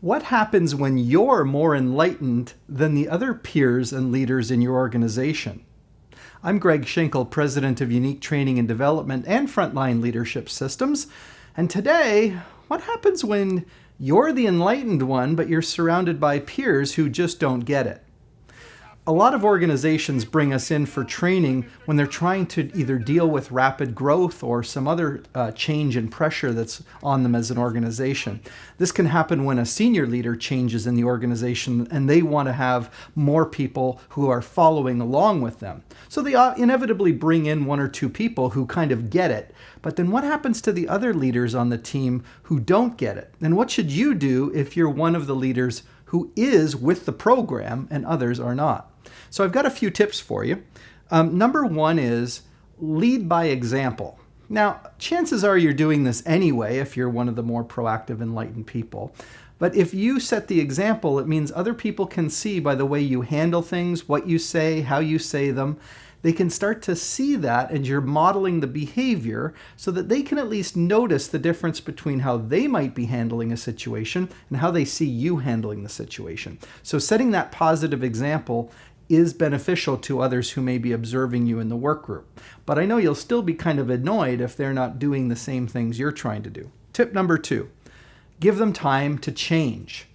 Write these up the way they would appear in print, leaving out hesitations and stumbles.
What happens when you're more enlightened than the other peers and leaders in your organization? I'm Greg Schinkel, President of Unique Training and Development and Frontline Leadership Systems. And today, what happens when you're the enlightened one, but you're surrounded by peers who just don't get it? A lot of organizations bring us in for training when they're trying to either deal with rapid growth or some other change in pressure that's on them as an organization. This can happen when a senior leader changes in the organization and they want to have more people who are following along with them. So they inevitably bring in one or two people who kind of get it. But then what happens to the other leaders on the team who don't get it? And what should you do if you're one of the leaders who is with the program and others are not? So I've got a few tips for you. Number one is lead by example. Now, chances are you're doing this anyway if you're one of the more proactive, enlightened people. But if you set the example, it means other people can see by the way you handle things, what you say, how you say them. They can start to see that, and you're modeling the behavior so that they can at least notice the difference between how they might be handling a situation and how they see you handling the situation. So setting that positive example is beneficial to others who may be observing you in the work group. But I know you'll still be kind of annoyed if they're not doing the same things you're trying to do. Tip number 2, give them time to change.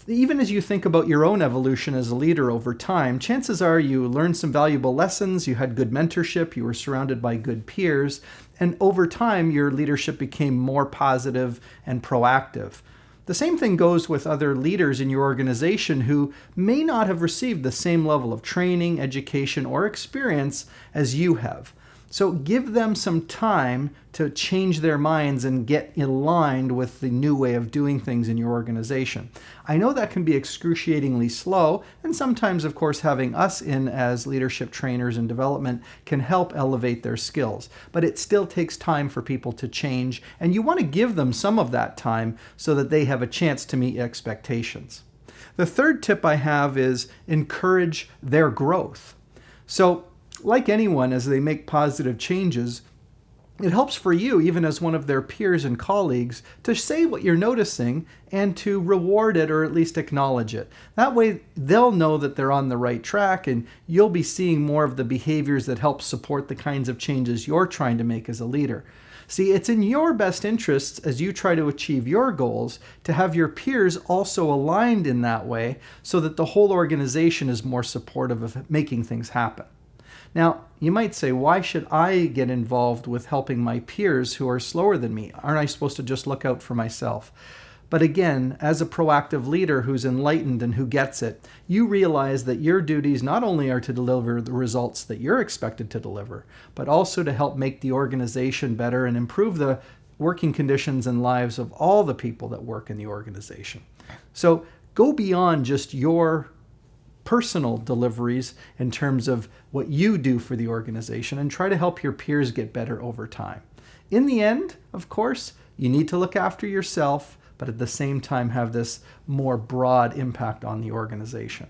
Even as you think about your own evolution as a leader over time, chances are you learned some valuable lessons, you had good mentorship, you were surrounded by good peers, and over time your leadership became more positive and proactive. The same thing goes with other leaders in your organization who may not have received the same level of training, education, or experience as you have. So give them some time to change their minds and get aligned with the new way of doing things in your organization. I know that can be excruciatingly slow, and sometimes, of course, having us in as leadership trainers and development can help elevate their skills. But it still takes time for people to change, and you want to give them some of that time so that they have a chance to meet expectations. The third tip I have is encourage their growth. So, like anyone, as they make positive changes, it helps for you, even as one of their peers and colleagues, to say what you're noticing and to reward it or at least acknowledge it. That way, they'll know that they're on the right track and you'll be seeing more of the behaviors that help support the kinds of changes you're trying to make as a leader. See, it's in your best interests as you try to achieve your goals to have your peers also aligned in that way so that the whole organization is more supportive of making things happen. Now, you might say, why should I get involved with helping my peers who are slower than me? Aren't I supposed to just look out for myself? But again, as a proactive leader who's enlightened and who gets it, you realize that your duties not only are to deliver the results that you're expected to deliver, but also to help make the organization better and improve the working conditions and lives of all the people that work in the organization. So go beyond just your personal deliveries in terms of what you do for the organization and try to help your peers get better over time. In the end, of course, you need to look after yourself, but at the same time have this more broad impact on the organization.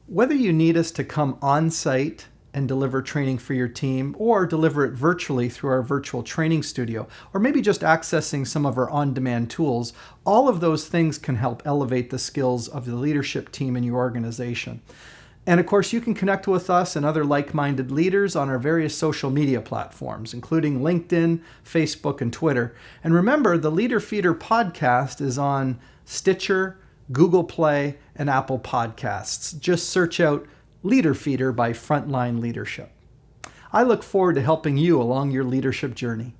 Whether you need us to come on site and deliver training for your team, or deliver it virtually through our virtual training studio, or maybe just accessing some of our on-demand tools, all of those things can help elevate the skills of the leadership team in your organization. And of course, you can connect with us and other like-minded leaders on our various social media platforms, including LinkedIn, Facebook, and Twitter. And remember, the Leader Feeder podcast is on Stitcher, Google Play, and Apple Podcasts. Just search out Leader Feeder by Frontline Leadership. I look forward to helping you along your leadership journey.